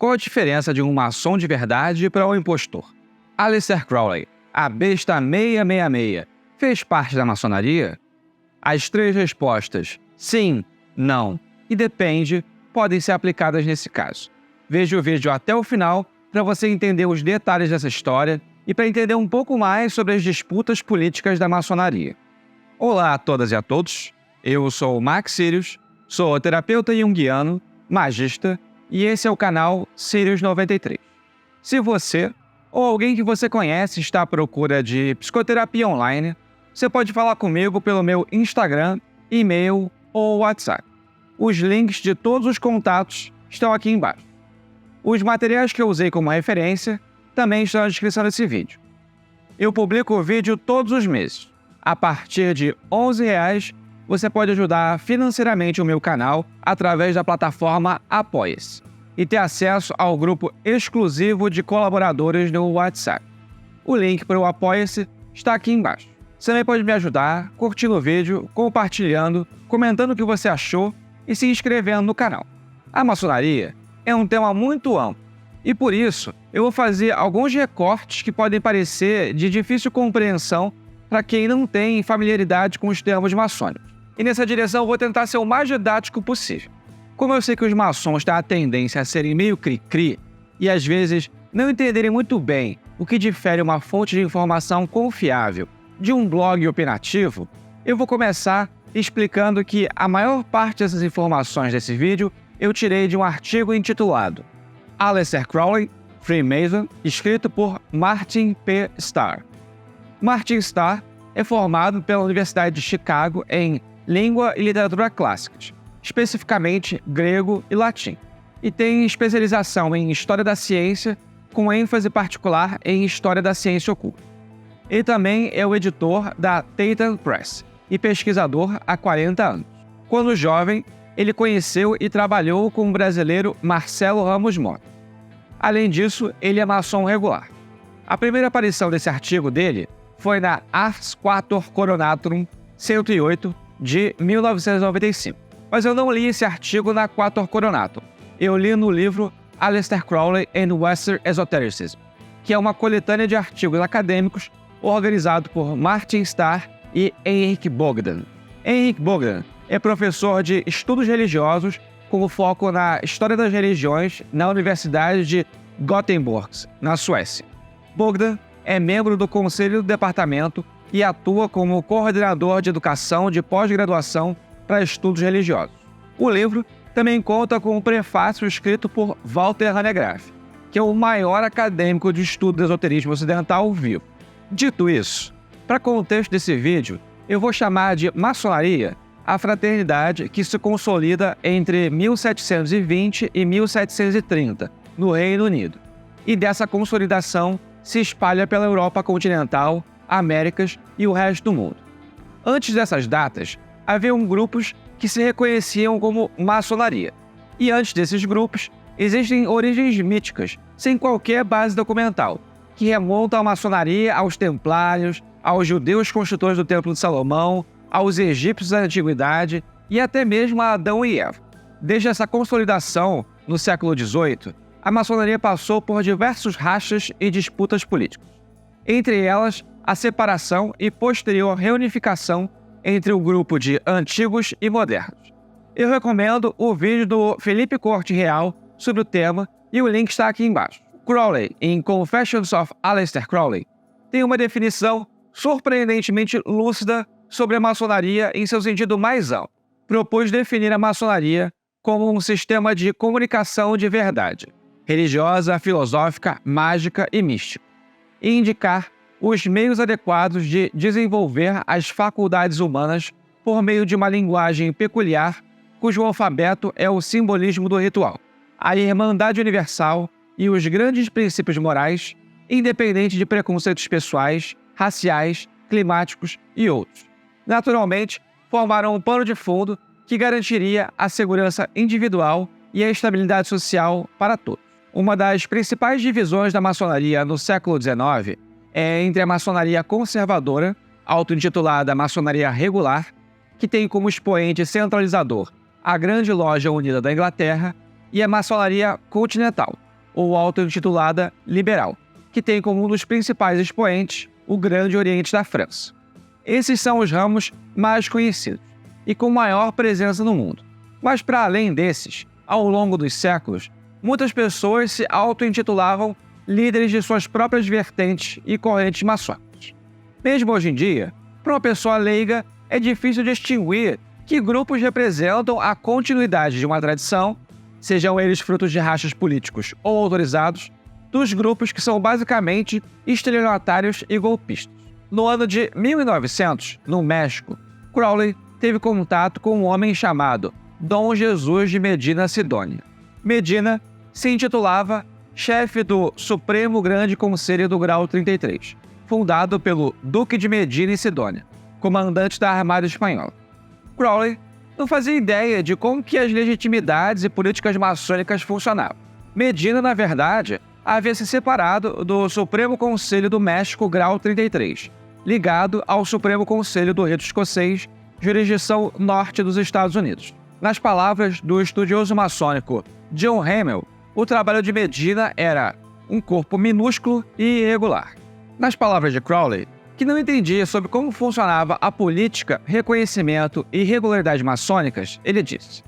Qual a diferença de um maçom de verdade para um impostor? Aleister Crowley, a besta 666, fez parte da maçonaria? As 3 respostas, sim, não e depende, podem ser aplicadas nesse caso. Veja o vídeo até o final para você entender os detalhes dessa história e para entender um pouco mais sobre as disputas políticas da maçonaria. Olá a todas e a todos, eu sou o Max Sirius, sou terapeuta junguiano, magista, e esse é o canal Sirius 93. Se você ou alguém que você conhece está à procura de psicoterapia online, você pode falar comigo pelo meu Instagram, e-mail ou WhatsApp. Os links de todos os contatos estão aqui embaixo. Os materiais que eu usei como referência também estão na descrição desse vídeo. Eu publico o vídeo todos os meses. A partir de R$ 11,00, você pode ajudar financeiramente o meu canal através da plataforma Apoia-se e ter acesso ao grupo exclusivo de colaboradores no WhatsApp. O link para o Apoia-se está aqui embaixo. Você também pode me ajudar curtindo o vídeo, compartilhando, comentando o que você achou e se inscrevendo no canal. A maçonaria é um tema muito amplo e por isso eu vou fazer alguns recortes que podem parecer de difícil compreensão para quem não tem familiaridade com os termos maçônicos. E nessa direção eu vou tentar ser o mais didático possível. Como eu sei que os maçons têm a tendência a serem meio cri-cri e às vezes não entenderem muito bem o que difere uma fonte de informação confiável de um blog opinativo, eu vou começar explicando que a maior parte dessas informações desse vídeo eu tirei de um artigo intitulado Aleister Crowley, Freemason, escrito por Martin P. Starr. Martin Starr é formado pela Universidade de Chicago em Língua e Literatura Clássicas, especificamente grego e latim, e tem especialização em História da Ciência, com ênfase particular em História da Ciência Oculta. Ele também é o editor da Titan Press e pesquisador há 40 anos. Quando jovem, ele conheceu e trabalhou com o brasileiro Marcelo Ramos Mota. Além disso, ele é maçom regular. A primeira aparição desse artigo dele foi na Ars Quator Coronatorum 108 de 1995. Mas eu não li esse artigo na Quator Coronatorum. Eu li no livro Aleister Crowley and Western Esotericism, que é uma coletânea de artigos acadêmicos organizado por Martin Starr e Henrik Bogdan. Henrik Bogdan é professor de estudos religiosos com foco na história das religiões na Universidade de Gothenburg, na Suécia. Bogdan é membro do Conselho do Departamento e atua como coordenador de educação de pós-graduação para estudos religiosos. O livro também conta com um prefácio escrito por Walter Hanegraaff, que é o maior acadêmico de estudo do esoterismo ocidental vivo. Dito isso, para contexto desse vídeo, eu vou chamar de maçonaria a fraternidade que se consolida entre 1720 e 1730, no Reino Unido, e dessa consolidação se espalha pela Europa continental, Américas e o resto do mundo. Antes dessas datas, haviam grupos que se reconheciam como maçonaria, e antes desses grupos, existem origens míticas, sem qualquer base documental, que remontam a maçonaria aos templários, aos judeus construtores do Templo de Salomão, aos egípcios da Antiguidade e até mesmo a Adão e Eva. Desde essa consolidação, no século XVIII, a maçonaria passou por diversos rachas e disputas políticas. Entre elas, a separação e posterior reunificação entre o grupo de antigos e modernos. Eu recomendo o vídeo do Felipe Corte Real sobre o tema e o link está aqui embaixo. Crowley, em Confessions of Aleister Crowley, tem uma definição surpreendentemente lúcida sobre a maçonaria em seu sentido mais amplo. Propôs definir a maçonaria como um sistema de comunicação de verdade, religiosa, filosófica, mágica e mística, e indicar os meios adequados de desenvolver as faculdades humanas por meio de uma linguagem peculiar, cujo alfabeto é o simbolismo do ritual, a irmandade universal e os grandes princípios morais, independente de preconceitos pessoais, raciais, climáticos e outros. Naturalmente, formaram um pano de fundo que garantiria a segurança individual e a estabilidade social para todos. Uma das principais divisões da maçonaria no século XIX é entre a maçonaria conservadora, auto-intitulada Maçonaria Regular, que tem como expoente centralizador a Grande Loja Unida da Inglaterra, e a Maçonaria Continental, ou auto-intitulada liberal, que tem como um dos principais expoentes o Grande Oriente da França. Esses são os ramos mais conhecidos e com maior presença no mundo. Mas para além desses, ao longo dos séculos, muitas pessoas se auto-intitulavam líderes de suas próprias vertentes e correntes maçônicas. Mesmo hoje em dia, para uma pessoa leiga, é difícil distinguir que grupos representam a continuidade de uma tradição, sejam eles frutos de rachas políticos ou autorizados, dos grupos que são basicamente estelionatários e golpistas. No ano de 1900, no México, Crowley teve contato com um homem chamado Dom Jesus de Medina Sidônia. Medina se intitulava chefe do Supremo Grande Conselho do Grau 33, fundado pelo Duque de Medina e Sidônia, comandante da Armada Espanhola. Crowley não fazia ideia de como que as legitimidades e políticas maçônicas funcionavam. Medina, na verdade, havia se separado do Supremo Conselho do México Grau 33, ligado ao Supremo Conselho do Rito Escocês, jurisdição norte dos Estados Unidos. Nas palavras do estudioso maçônico John Hamill, o trabalho de Medina era um corpo minúsculo e irregular. Nas palavras de Crowley, que não entendia sobre como funcionava a política, reconhecimento e regularidade maçônicas, ele disse: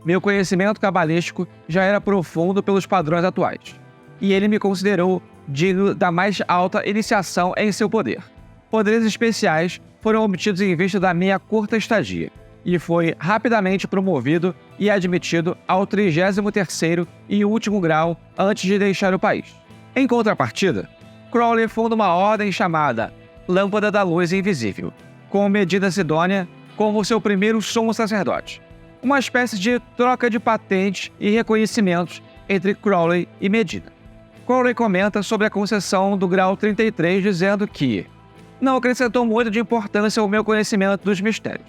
"Meu conhecimento cabalístico já era profundo pelos padrões atuais, e ele me considerou digno da mais alta iniciação em seu poder. Poderes especiais foram obtidos em vista da minha curta estadia, e foi rapidamente promovido e admitido ao 33º e último grau antes de deixar o país." Em contrapartida, Crowley funda uma ordem chamada Lâmpada da Luz Invisível, com Medina Sidônia como seu primeiro sumo sacerdote. Uma espécie de troca de patentes e reconhecimentos entre Crowley e Medina. Crowley comenta sobre a concessão do grau 33, dizendo que não acrescentou muito de importância ao meu conhecimento dos mistérios,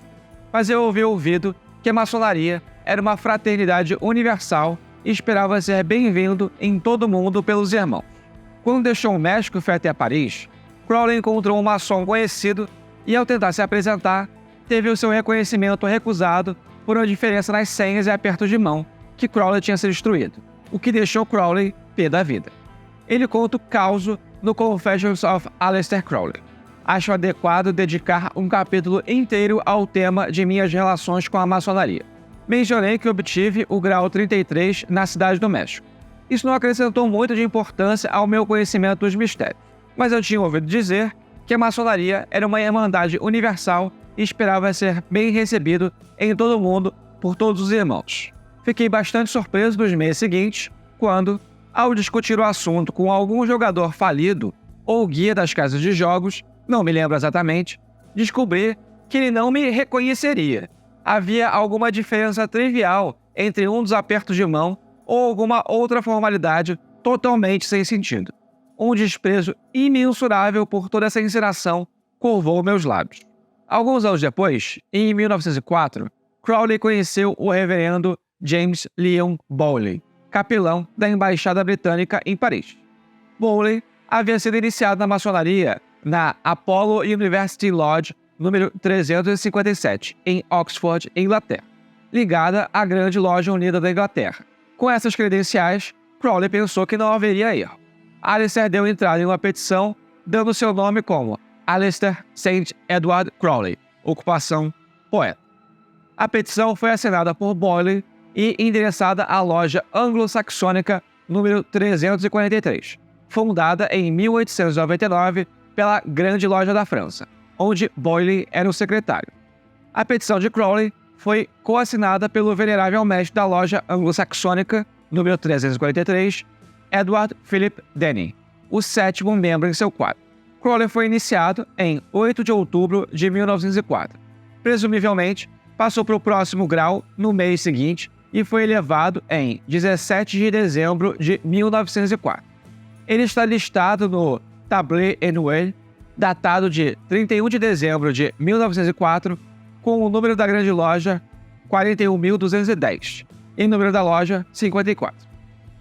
mas eu ouvi ouvido que a maçonaria era uma fraternidade universal e esperava ser bem-vindo em todo o mundo pelos irmãos. Quando deixou o México e foi até Paris, Crowley encontrou um maçom conhecido e, ao tentar se apresentar, teve o seu reconhecimento recusado por uma diferença nas senhas e apertos de mão que Crowley tinha sido instruído, o que deixou Crowley pé da vida. Ele conta o caso no Confessions of Aleister Crowley. Acho adequado dedicar um capítulo inteiro ao tema de minhas relações com a maçonaria. Mencionei que obtive o grau 33 na Cidade do México. Isso não acrescentou muito de importância ao meu conhecimento dos mistérios, mas eu tinha ouvido dizer que a maçonaria era uma irmandade universal e esperava ser bem recebido em todo o mundo por todos os irmãos. Fiquei bastante surpreso nos meses seguintes, quando, ao discutir o assunto com algum jogador falido ou guia das casas de jogos, não me lembro exatamente, descobri que ele não me reconheceria. Havia alguma diferença trivial entre um dos apertos de mão ou alguma outra formalidade totalmente sem sentido. Um desprezo imensurável por toda essa encenação curvou meus lábios. Alguns anos depois, em 1904, Crowley conheceu o reverendo James Leon Bowley, capelão da Embaixada Britânica em Paris. Bowley havia sido iniciado na maçonaria na Apollo University Lodge número 357, em Oxford, Inglaterra, ligada à Grande Loja Unida da Inglaterra. Com essas credenciais, Crowley pensou que não haveria erro. Aleister deu entrada em uma petição, dando seu nome como Aleister St. Edward Crowley, ocupação poeta. A petição foi assinada por Bowley e endereçada à loja anglo-saxônica número 343, fundada em 1899 pela Grande Loja da França, onde Bowley era o secretário. A petição de Crowley foi coassinada pelo venerável mestre da loja anglo-saxônica número 343, Edward Philip Denning, o 7º membro em seu quadro. Crowley foi iniciado em 8 de outubro de 1904. Presumivelmente, passou para o próximo grau no mês seguinte e foi elevado em 17 de dezembro de 1904. Ele está listado no Tablet Annuel, datado de 31 de dezembro de 1904, com o número da Grande Loja 41.210 e o número da loja 54.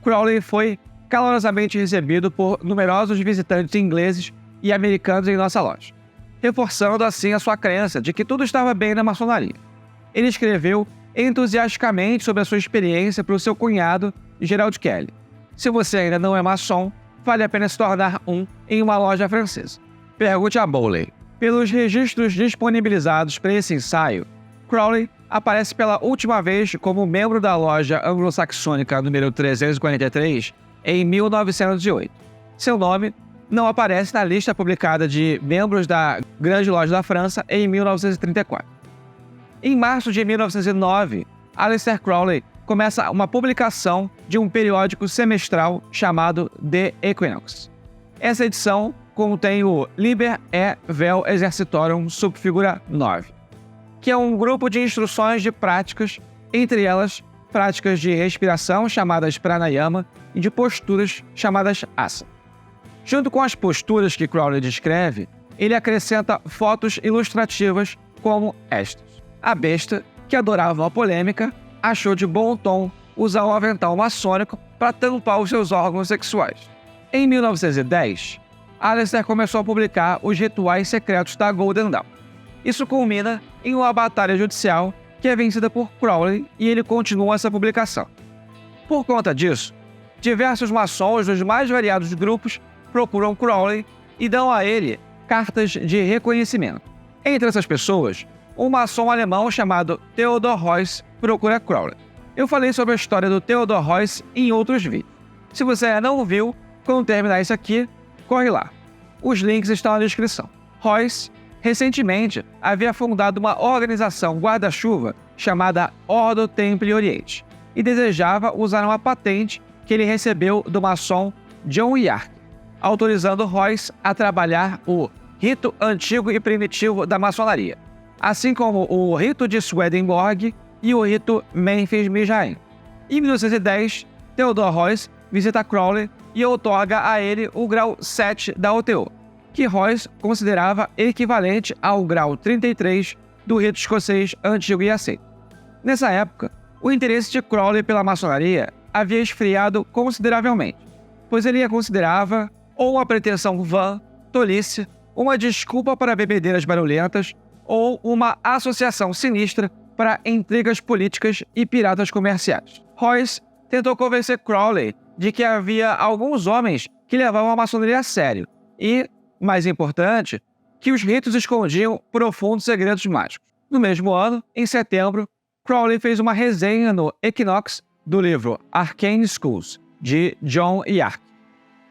Crowley foi calorosamente recebido por numerosos visitantes ingleses e americanos em nossa loja, reforçando assim a sua crença de que tudo estava bem na maçonaria. Ele escreveu entusiasticamente sobre a sua experiência para o seu cunhado, Gerald Kelly, Se você ainda não é maçom, vale a pena se tornar um em uma loja francesa. Pergunte a Bowley. Pelos registros disponibilizados para esse ensaio, Crowley aparece pela última vez como membro da loja anglo-saxônica número 343 em 1908. Seu nome não aparece na lista publicada de membros da Grande Loja da França em 1934. Em março de 1909, Aleister Crowley começa uma publicação de um periódico semestral chamado The Equinox. Essa edição contém o Liber et Vel Exercitorum Subfigura 9, que é um grupo de instruções de práticas, entre elas práticas de respiração chamadas pranayama e de posturas chamadas asana. Junto com as posturas que Crowley descreve, ele acrescenta fotos ilustrativas como estas. A besta, que adorava uma polêmica, achou de bom tom usar um avental maçônico para tampar os seus órgãos sexuais. Em 1910, Aleister começou a publicar os rituais secretos da Golden Dawn. Isso culmina em uma batalha judicial que é vencida por Crowley e ele continua essa publicação. Por conta disso, diversos maçons dos mais variados grupos procuram Crowley e dão a ele cartas de reconhecimento. Entre essas pessoas, um maçom alemão chamado Theodor Heuss procura Crowley. Eu falei sobre a história do Theodor Heuss em outros vídeos. Se você ainda não viu, quando terminar isso aqui, corre lá. Os links estão na descrição. Heuss, recentemente, havia fundado uma organização guarda-chuva chamada Ordo Templi Oriente e desejava usar uma patente que ele recebeu do maçom John Yark, autorizando Heuss a trabalhar o rito antigo e primitivo da maçonaria, assim como o rito de Swedenborg e o rito Memphis-Misraim. Em 1910, Theodor Heuss visita Crowley e outorga a ele o grau 7 da OTO, que Heuss considerava equivalente ao grau 33 do rito escocês antigo e aceito. Nessa época, o interesse de Crowley pela maçonaria havia esfriado consideravelmente, pois ele a considerava ou uma pretensão vã, tolice, uma desculpa para bebedeiras barulhentas ou uma associação sinistra para intrigas políticas e piratas comerciais. Heuss tentou convencer Crowley de que havia alguns homens que levavam a maçonaria a sério e, mais importante, que os ritos escondiam profundos segredos mágicos. No mesmo ano, em setembro, Crowley fez uma resenha no Equinox do livro Arcane Schools, de John Yark.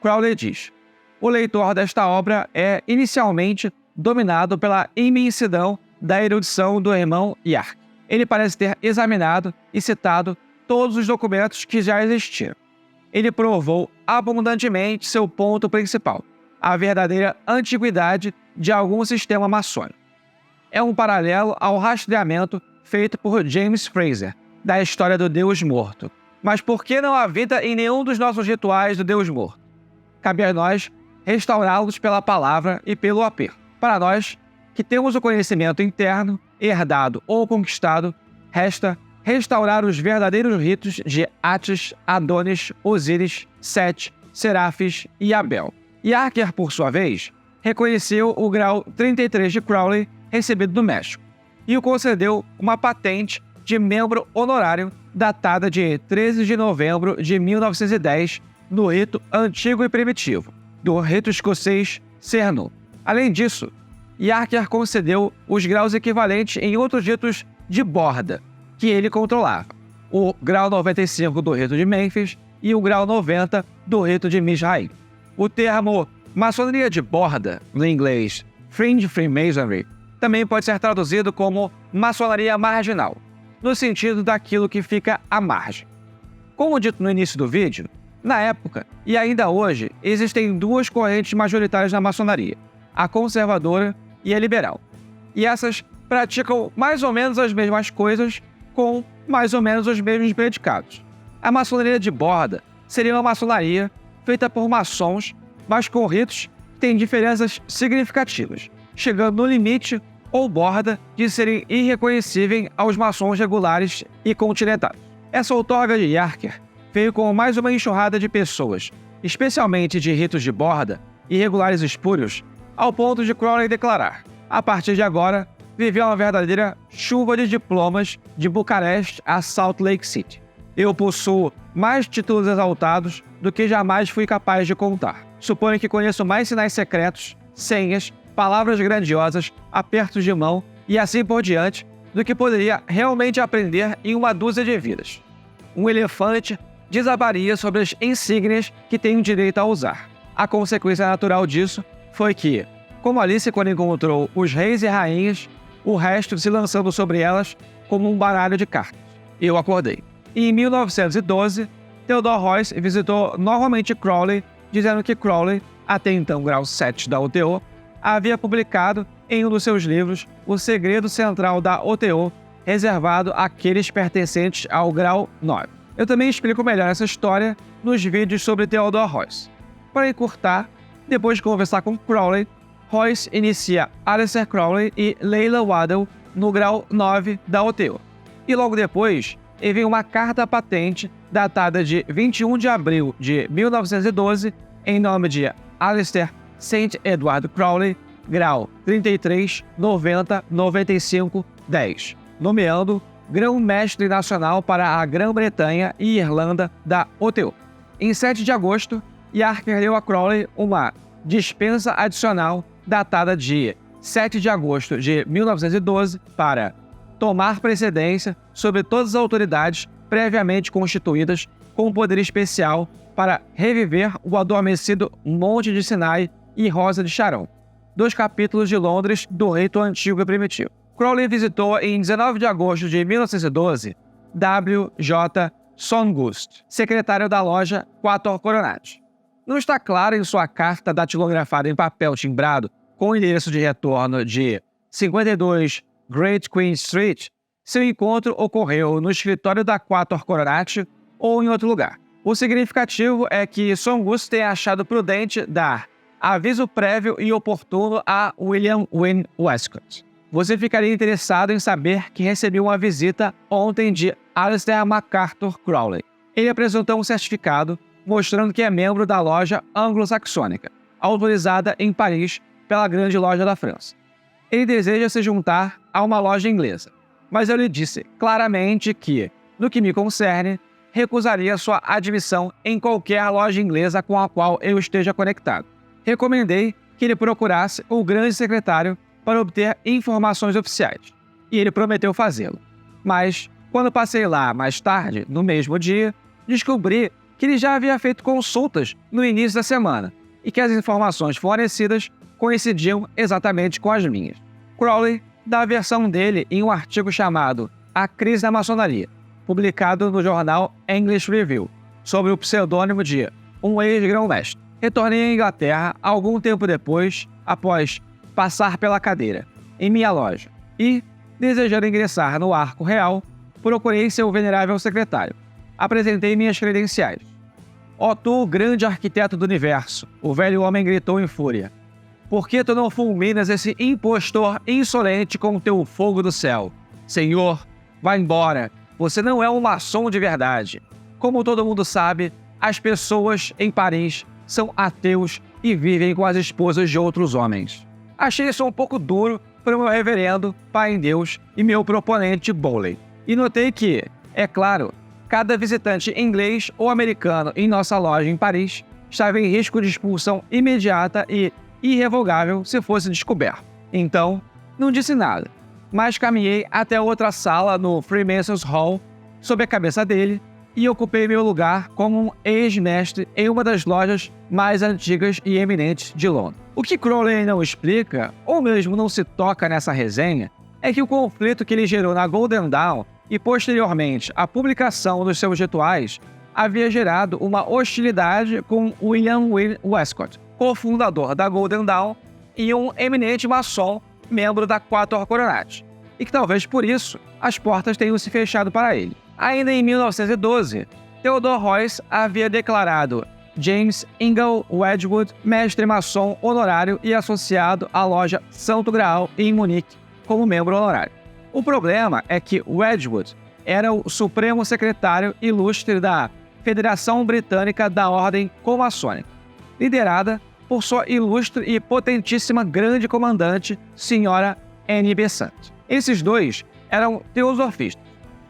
Crowley diz: o leitor desta obra é inicialmente dominado pela imensidão da erudição do irmão Yark. Ele parece ter examinado e citado todos os documentos que já existiram. Ele provou abundantemente seu ponto principal, a verdadeira antiguidade de algum sistema maçônico. É um paralelo ao rastreamento feito por James Frazer, da história do Deus Morto. Mas por que não habita em nenhum dos nossos rituais do Deus Morto? Cabe a nós restaurá-los pela palavra e pelo aperto. Para nós, que temos o conhecimento interno, herdado ou conquistado, resta restaurar os verdadeiros ritos de Atis, Adonis, Osíris, Sete, Serafis e Abel. Yarker, por sua vez, reconheceu o grau 33 de Crowley recebido do México e o concedeu uma patente de membro honorário datada de 13 de novembro de 1910 no rito antigo e primitivo, do rito escocês Cernu. Além disso, Yarker concedeu os graus equivalentes em outros ritos de borda, que ele controlava, o grau 95 do rito de Memphis e o grau 90 do rito de Misraim. O termo maçonaria de borda, no inglês Fringe Freemasonry, também pode ser traduzido como maçonaria marginal, no sentido daquilo que fica à margem. Como dito no início do vídeo, na época e ainda hoje existem duas correntes majoritárias na maçonaria, a conservadora e a liberal. E essas praticam mais ou menos as mesmas coisas com mais ou menos os mesmos predicados. A maçonaria de borda seria uma maçonaria feita por maçons, mas com ritos que têm diferenças significativas, chegando no limite ou borda de serem irreconhecíveis aos maçons regulares e continentais. Essa outorga de Yarker veio com mais uma enxurrada de pessoas, especialmente de ritos de borda e regulares espúrios, ao ponto de Crowley declarar: a partir de agora, viveu uma verdadeira chuva de diplomas de Bucareste a Salt Lake City. Eu possuo mais títulos exaltados do que jamais fui capaz de contar. Suponho que conheço mais sinais secretos, senhas, palavras grandiosas, apertos de mão e assim por diante, do que poderia realmente aprender em uma dúzia de vidas. Um elefante desabaria sobre as insígnias que tenho direito a usar. A consequência natural disso foi que, como Alice quando encontrou os reis e rainhas, o resto se lançando sobre elas como um baralho de cartas. Eu acordei. E em 1912, Theodore Royce visitou novamente Crowley, dizendo que Crowley, até então grau 7 da OTO, havia publicado em um dos seus livros o segredo central da OTO, reservado àqueles pertencentes ao grau 9. Eu também explico melhor essa história nos vídeos sobre Theodore Royce. Para encurtar, depois de conversar com Crowley, Royce inicia Aleister Crowley e Leila Waddell no grau 9 da OTO. E logo depois, envia uma carta patente datada de 21 de abril de 1912 em nome de Aleister St. Edward Crowley, grau 33, 90, 95, 10, nomeando Grão-Mestre Nacional para a Grã-Bretanha e Irlanda da OTO. Em 7 de agosto, Yarker deu a Crowley uma dispensa adicional datada de 7 de agosto de 1912 para tomar precedência sobre todas as autoridades previamente constituídas com poder especial para reviver o adormecido Monte de Sinai e Rosa de Sharon, 2 capítulos de Londres do rito antigo e primitivo. Crowley visitou em 19 de agosto de 1912 W. J. Songust, secretário da loja Quatro Coronados. Não está claro em sua carta datilografada em papel timbrado com o endereço de retorno de 52 Great Queen Street se o encontro ocorreu no escritório da Quatro Coronados ou em outro lugar. O significativo é que Songust tenha achado prudente dar aviso prévio e oportuno a William Wynne Westcott. Você ficaria interessado em saber que recebi uma visita ontem de Aleister MacArthur Crowley. Ele apresentou um certificado mostrando que é membro da loja anglo-saxônica, autorizada em Paris pela Grande Loja da França. Ele deseja se juntar a uma loja inglesa, mas eu lhe disse claramente que, no que me concerne, recusaria sua admissão em qualquer loja inglesa com a qual eu esteja conectado. Recomendei que ele procurasse o grande secretário para obter informações oficiais, e ele prometeu fazê-lo. Mas, quando passei lá mais tarde, no mesmo dia, descobri que ele já havia feito consultas no início da semana e que as informações fornecidas coincidiam exatamente com as minhas. Crowley dá a versão dele em um artigo chamado A Crise da Maçonaria, publicado no jornal English Review, sob o pseudônimo de um ex-grão-mestre. Retornei à Inglaterra algum tempo depois, após passar pela cadeira, em minha loja, e, desejando ingressar no Arco Real, procurei seu venerável secretário. Apresentei minhas credenciais. Ó tu, grande arquiteto do universo, o velho homem gritou em fúria. Por que tu não fulminas esse impostor insolente com o teu fogo do céu? Senhor, vá embora, você não é um maçom de verdade. Como todo mundo sabe, as pessoas em Paris são ateus e vivem com as esposas de outros homens. Achei isso um pouco duro para o meu reverendo, pai em Deus e meu proponente Bowley. E notei que, é claro, cada visitante inglês ou americano em nossa loja em Paris estava em risco de expulsão imediata e irrevogável se fosse descoberto. Então, não disse nada, mas caminhei até outra sala no Freemasons Hall, sob a cabeça dele, e ocupei meu lugar como um ex-mestre em uma das lojas mais antigas e eminentes de Londres. O que Crowley não explica, ou mesmo não se toca nessa resenha, é que o conflito que ele gerou na Golden Dawn e posteriormente a publicação dos seus rituais havia gerado uma hostilidade com William Wynne Westcott, cofundador da Golden Dawn e um eminente maçom, membro da Quatro Coronados, e que talvez por isso as portas tenham se fechado para ele. Ainda em 1912, Theodore Royce havia declarado James Ingle Wedgwood mestre maçom honorário e associado à loja Santo Graal em Munique como membro honorário. O problema é que Wedgwood era o supremo secretário ilustre da Federação Britânica da Ordem Comaçônica, liderada por sua ilustre e potentíssima grande comandante, Sra. Anne Besant. Esses dois eram teosofistas,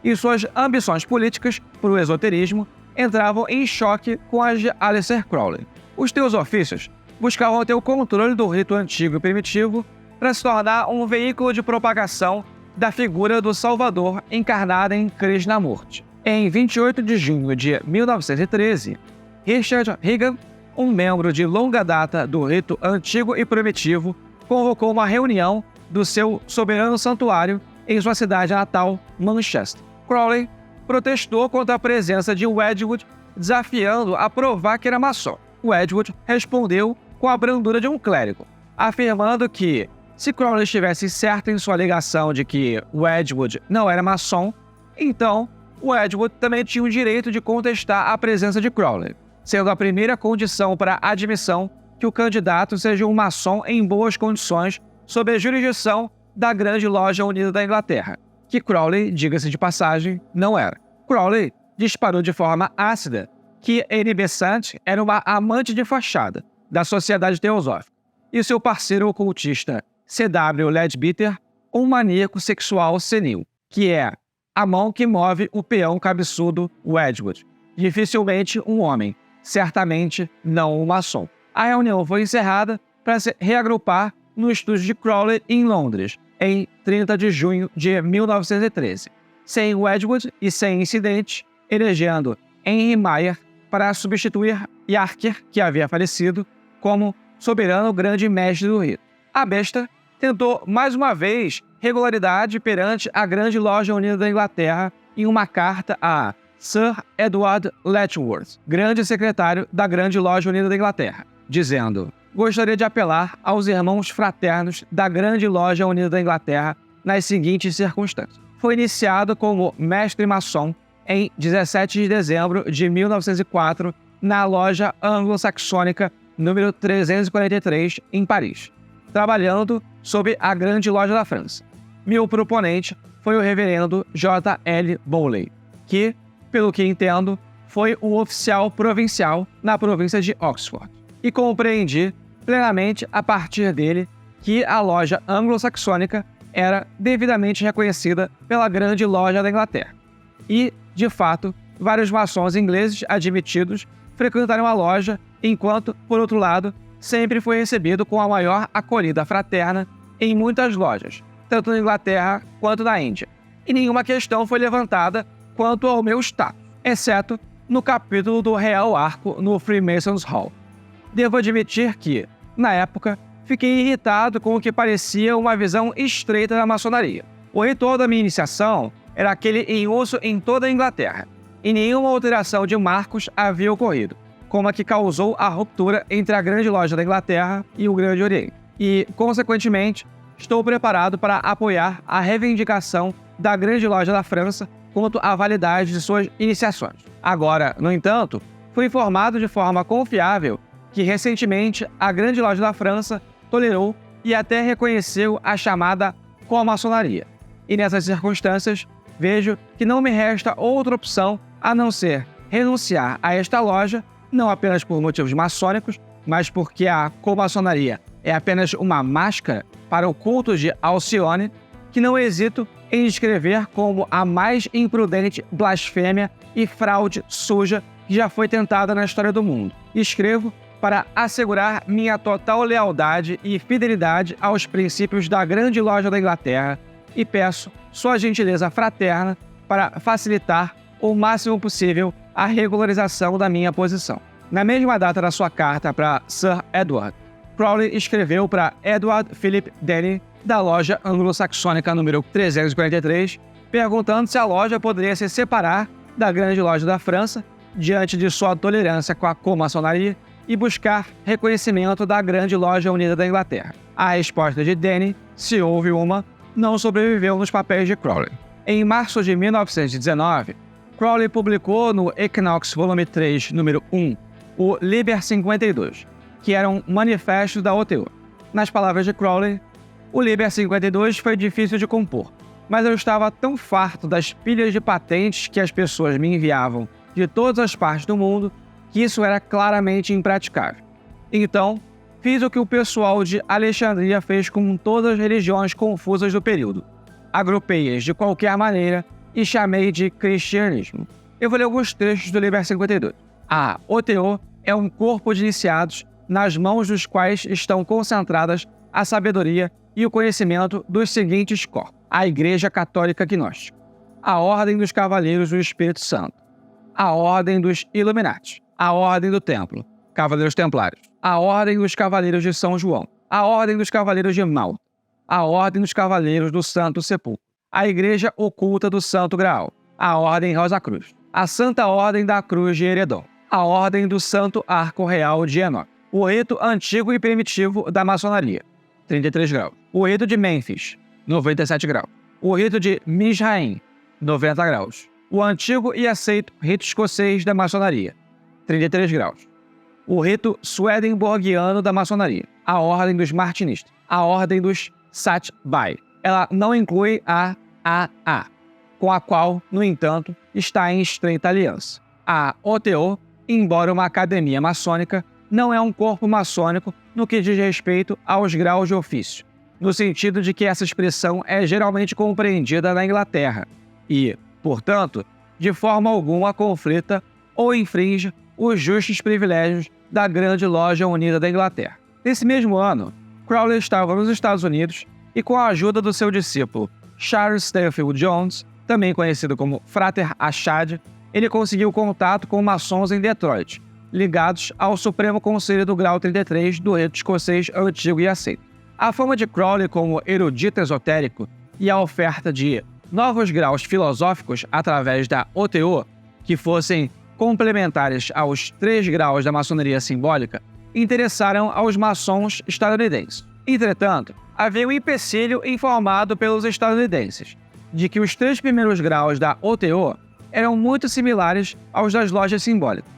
e suas ambições políticas para o esoterismo entravam em choque com as de Aleister Crowley. Os teosofistas buscavam ter o controle do rito antigo e primitivo para se tornar um veículo de propagação da figura do Salvador encarnada em Krishnamurti. Em 28 de junho de 1913, Richard Regan, um membro de longa data do rito antigo e primitivo, convocou uma reunião do seu soberano santuário em sua cidade natal, Manchester. Crowley protestou contra a presença de Wedgwood, desafiando a provar que era maçom. Wedgwood respondeu com a brandura de um clérigo, afirmando que, se Crowley estivesse certo em sua alegação de que Wedgwood não era maçom, então Wedgwood também tinha o direito de contestar a presença de Crowley, sendo a primeira condição para a admissão que o candidato seja um maçom em boas condições sob a jurisdição da Grande Loja Unida da Inglaterra, que Crowley, diga-se de passagem, não era. Crowley disparou de forma ácida que Anne Besant era uma amante de fachada da Sociedade Teosófica e seu parceiro ocultista C.W. Leadbeater, um maníaco sexual senil, que é a mão que move o peão cabeçudo Wedgwood, dificilmente um homem, certamente não um maçom. A reunião foi encerrada para se reagrupar no estúdio de Crowley em Londres, em 30 de junho de 1913, sem Wedgwood e sem incidente, elegendo Henry Mayer para substituir Yarker, que havia falecido, como soberano grande mestre do rito. A besta tentou mais uma vez regularidade perante a Grande Loja Unida da Inglaterra em uma carta a Sir Edward Letchworth, grande secretário da Grande Loja Unida da Inglaterra, dizendo: gostaria de apelar aos irmãos fraternos da Grande Loja Unida da Inglaterra nas seguintes circunstâncias. Foi iniciado como mestre maçom em 17 de dezembro de 1904 na Loja Anglo-Saxônica número 343, em Paris, trabalhando sob a Grande Loja da França. Meu proponente foi o reverendo J. L. Bowley, que, pelo que entendo, foi o oficial provincial na província de Oxford, e compreendi plenamente a partir dele que a loja anglo-saxônica era devidamente reconhecida pela Grande Loja da Inglaterra. E, de fato, vários maçons ingleses admitidos frequentaram a loja, enquanto, por outro lado, sempre foi recebido com a maior acolhida fraterna em muitas lojas, tanto na Inglaterra quanto na Índia. E nenhuma questão foi levantada quanto ao meu status, exceto no capítulo do Real Arco no Freemasons Hall. Devo admitir que, na época, fiquei irritado com o que parecia uma visão estreita da maçonaria. O ritual da minha iniciação era aquele em uso em toda a Inglaterra, e nenhuma alteração de marcos havia ocorrido, como a que causou a ruptura entre a Grande Loja da Inglaterra e o Grande Oriente. E, consequentemente, estou preparado para apoiar a reivindicação da Grande Loja da França quanto à validade de suas iniciações. Agora, no entanto, fui informado de forma confiável que recentemente a Grande Loja da França tolerou e até reconheceu a chamada comaçonaria. E nessas circunstâncias, vejo que não me resta outra opção a não ser renunciar a esta loja, não apenas por motivos maçônicos, mas porque a comaçonaria é apenas uma máscara para o culto de Alcione, que não hesito em descrever como a mais imprudente blasfêmia e fraude suja que já foi tentada na história do mundo. Escrevo para assegurar minha total lealdade e fidelidade aos princípios da Grande Loja da Inglaterra e peço sua gentileza fraterna para facilitar o máximo possível a regularização da minha posição. Na mesma data da sua carta para Sir Edward, Crowley escreveu para Edward Philip Denny, da Loja Anglo-Saxônica número 343, perguntando se a loja poderia se separar da Grande Loja da França diante de sua tolerância com a comaçonaria e buscar reconhecimento da Grande Loja Unida da Inglaterra. A resposta de Denny, se houve uma, não sobreviveu nos papéis de Crowley. Em março de 1919, Crowley publicou no Equinox Volume 3, número 1, o Liber 52, que era um manifesto da OTO. Nas palavras de Crowley, o Liber 52 foi difícil de compor, mas eu estava tão farto das pilhas de patentes que as pessoas me enviavam de todas as partes do mundo que isso era claramente impraticável. Então, fiz o que o pessoal de Alexandria fez com todas as religiões confusas do período. Agrupei-as de qualquer maneira e chamei de cristianismo. Eu vou ler alguns trechos do livro 52. A OTO é um corpo de iniciados nas mãos dos quais estão concentradas a sabedoria e o conhecimento dos seguintes corpos: a Igreja Católica Gnóstica, a Ordem dos Cavaleiros do Espírito Santo, a Ordem dos Illuminati, a Ordem do Templo, Cavaleiros Templários, a Ordem dos Cavaleiros de São João, a Ordem dos Cavaleiros de Malta, a Ordem dos Cavaleiros do Santo Sepulcro, a Igreja Oculta do Santo Graal, a Ordem Rosa Cruz, a Santa Ordem da Cruz de Eredon, a Ordem do Santo Arco Real de Enoch, o rito antigo e primitivo da maçonaria, 33 graus, o rito de Mênfis, 97 graus, o rito de Mizraim, 90 graus, o antigo e aceito rito escocês da maçonaria, 33 graus, o rito swedenborgiano da maçonaria, a Ordem dos Martinistas, a Ordem dos Sat-Bai. Ela não inclui a AA, com a qual, no entanto, está em estreita aliança. A OTO, embora uma academia maçônica, não é um corpo maçônico no que diz respeito aos graus de ofício, no sentido de que essa expressão é geralmente compreendida na Inglaterra e, portanto, de forma alguma conflita ou infringe os justos privilégios da Grande Loja Unida da Inglaterra. Nesse mesmo ano, Crowley estava nos Estados Unidos e, com a ajuda do seu discípulo Charles Stanfield Jones, também conhecido como Frater Achad, ele conseguiu contato com maçons em Detroit, ligados ao Supremo Conselho do Grau 33 do rito escocês antigo e aceito. A fama de Crowley como erudito esotérico e a oferta de novos graus filosóficos através da OTO, que fossem complementares aos 3 graus da maçonaria simbólica, interessaram aos maçons estadunidenses. Entretanto, havia um empecilho informado pelos estadunidenses de que os 3 primeiros graus da OTO eram muito similares aos das lojas simbólicas,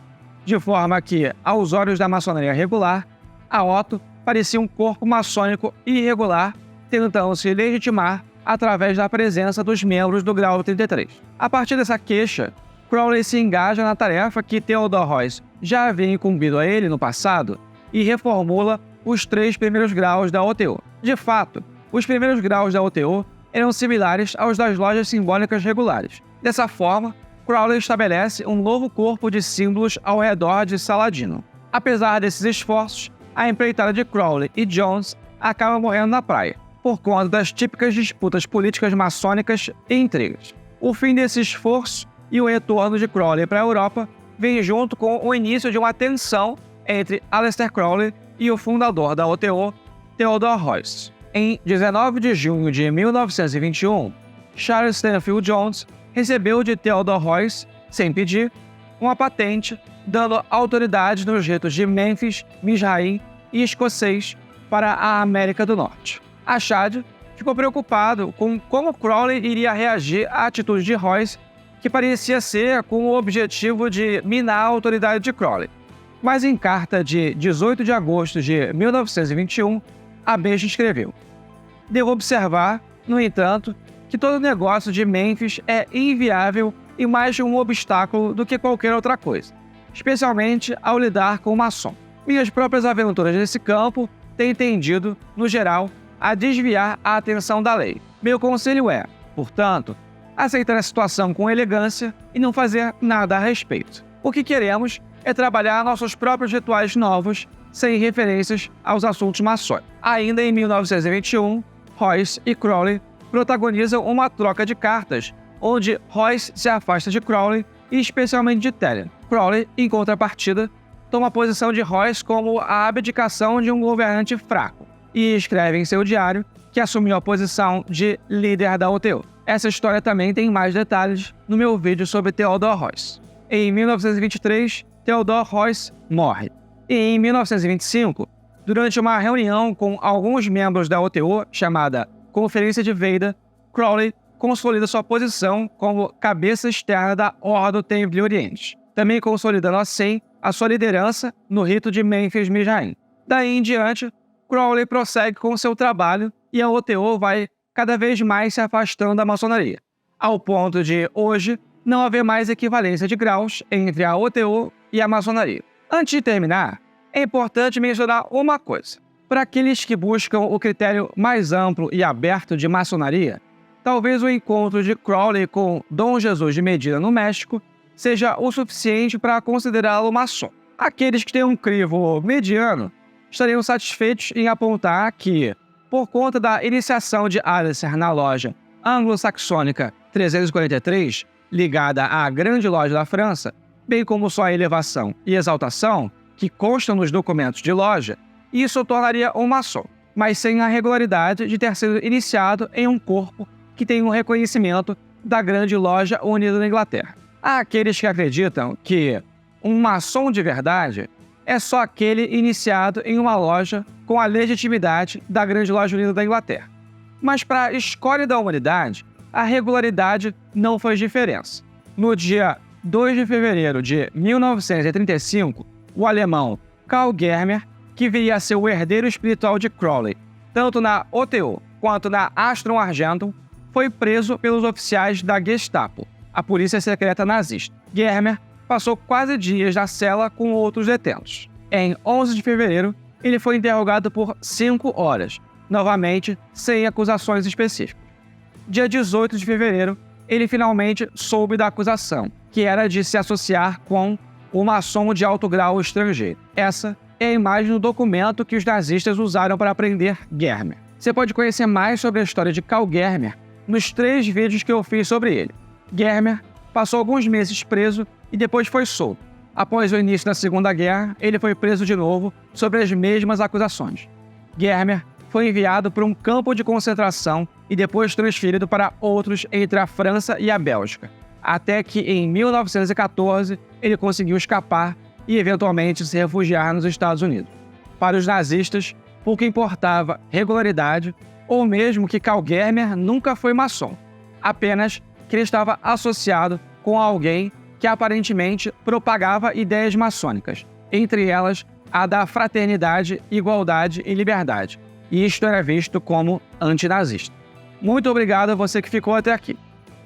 de forma que, aos olhos da maçonaria regular, a OTO parecia um corpo maçônico irregular, tentando se legitimar através da presença dos membros do grau 33. A partir dessa queixa, Crowley se engaja na tarefa que Theodore Royce já havia incumbido a ele no passado e reformula os 3 primeiros graus da OTO. De fato, os primeiros graus da OTO eram similares aos das lojas simbólicas regulares. Dessa forma, Crowley estabelece um novo corpo de símbolos ao redor de Saladino. Apesar desses esforços, a empreitada de Crowley e Jones acaba morrendo na praia, por conta das típicas disputas políticas maçônicas e intrigas. O fim desse esforço e o retorno de Crowley para a Europa vem junto com o início de uma tensão entre Aleister Crowley e o fundador da OTO, Theodore Royce. Em 19 de junho de 1921, Charles Stanfield Jones recebeu de Theodore Royce, sem pedir, uma patente dando autoridade nos ritos de Mênfis, Mizraim e escocês para a América do Norte. Achad ficou preocupado com como Crowley iria reagir à atitude de Royce, que parecia ser com o objetivo de minar a autoridade de Crowley. Mas em carta de 18 de agosto de 1921, a besta escreveu: "Devo observar, no entanto, que todo negócio de Mênfis é inviável e mais um obstáculo do que qualquer outra coisa, especialmente ao lidar com o maçom. Minhas próprias aventuras nesse campo têm tendido, no geral, a desviar a atenção da lei. Meu conselho é, portanto, aceitar a situação com elegância e não fazer nada a respeito. O que queremos é trabalhar nossos próprios rituais novos, sem referências aos assuntos maçônicos." Ainda em 1921, Royce e Crowley protagonizam uma troca de cartas, onde Royce se afasta de Crowley e especialmente de Tellon. Crowley, em contrapartida, toma a posição de Royce como a abdicação de um governante fraco e escreve em seu diário que assumiu a posição de líder da OTO. Essa história também tem mais detalhes no meu vídeo sobre Theodore Royce. Em 1923, Theodore Royce morre. E em 1925, durante uma reunião com alguns membros da OTO, chamada Conferência de Veda, Crowley consolida sua posição como cabeça externa da Ordem do Templo Oriente, também consolidando assim a sua liderança no rito de Mênfis Mizraim. Daí em diante, Crowley prossegue com seu trabalho e a OTO vai cada vez mais se afastando da maçonaria, ao ponto de, hoje, não haver mais equivalência de graus entre a OTO e a maçonaria. Antes de terminar, é importante mencionar uma coisa. Para aqueles que buscam o critério mais amplo e aberto de maçonaria, talvez o encontro de Crowley com Dom Jesus de Medina no México seja o suficiente para considerá-lo maçom. Aqueles que têm um crivo mediano estariam satisfeitos em apontar que, por conta da iniciação de Aleister na loja anglo-saxônica 343, ligada à Grande Loja da França, bem como sua elevação e exaltação, que constam nos documentos de loja, isso o tornaria um maçom, mas sem a regularidade de ter sido iniciado em um corpo que tem um reconhecimento da Grande Loja Unida da Inglaterra. Há aqueles que acreditam que um maçom de verdade é só aquele iniciado em uma loja com a legitimidade da Grande Loja Unida da Inglaterra. Mas para a escória da humanidade, a regularidade não faz diferença. No dia 2 de fevereiro de 1935, o alemão Karl Germer, que viria a ser o herdeiro espiritual de Crowley, tanto na OTO quanto na Astron Argentum, foi preso pelos oficiais da Gestapo, a polícia secreta nazista. Germer passou quase dias na cela com outros detentos. Em 11 de fevereiro, ele foi interrogado por 5 horas, novamente sem acusações específicas. Dia 18 de fevereiro, ele finalmente soube da acusação, que era de se associar com o maçom de alto grau estrangeiro. Essa é a imagem do documento que os nazistas usaram para prender Germer. Você pode conhecer mais sobre a história de Karl Germer nos 3 vídeos que eu fiz sobre ele. Germer passou alguns meses preso e depois foi solto. Após o início da Segunda Guerra, ele foi preso de novo sobre as mesmas acusações. Germer foi enviado para um campo de concentração e depois transferido para outros entre a França e a Bélgica, até que em 1914 ele conseguiu escapar e eventualmente se refugiar nos Estados Unidos. Para os nazistas, pouco importava regularidade ou mesmo que Karl Germer nunca foi maçom, apenas que ele estava associado com alguém que aparentemente propagava ideias maçônicas, entre elas a da fraternidade, igualdade e liberdade, e isto era visto como antinazista. Muito obrigado a você que ficou até aqui.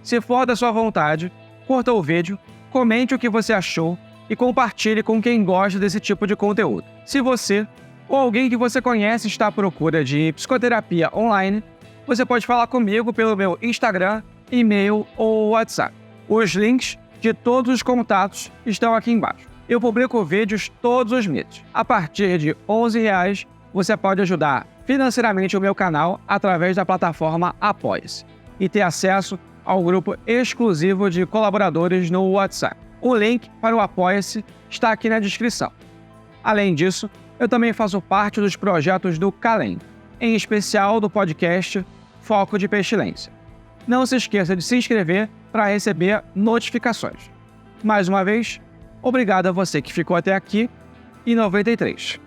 Se for da sua vontade, curta o vídeo, comente o que você achou e compartilhe com quem gosta desse tipo de conteúdo. Se você ou alguém que você conhece está à procura de psicoterapia online, você pode falar comigo pelo meu Instagram, e-mail ou WhatsApp. Os links de todos os contatos estão aqui embaixo. Eu publico vídeos todos os meses. A partir de R$ 11,00, você pode ajudar financeiramente o meu canal através da plataforma Apoia-se e ter acesso ao grupo exclusivo de colaboradores no WhatsApp. O link para o Apoia-se está aqui na descrição. Além disso, eu também faço parte dos projetos do Calem, em especial do podcast Foco de Pestilência. Não se esqueça de se inscrever para receber notificações. Mais uma vez, obrigado a você que ficou até aqui e 93.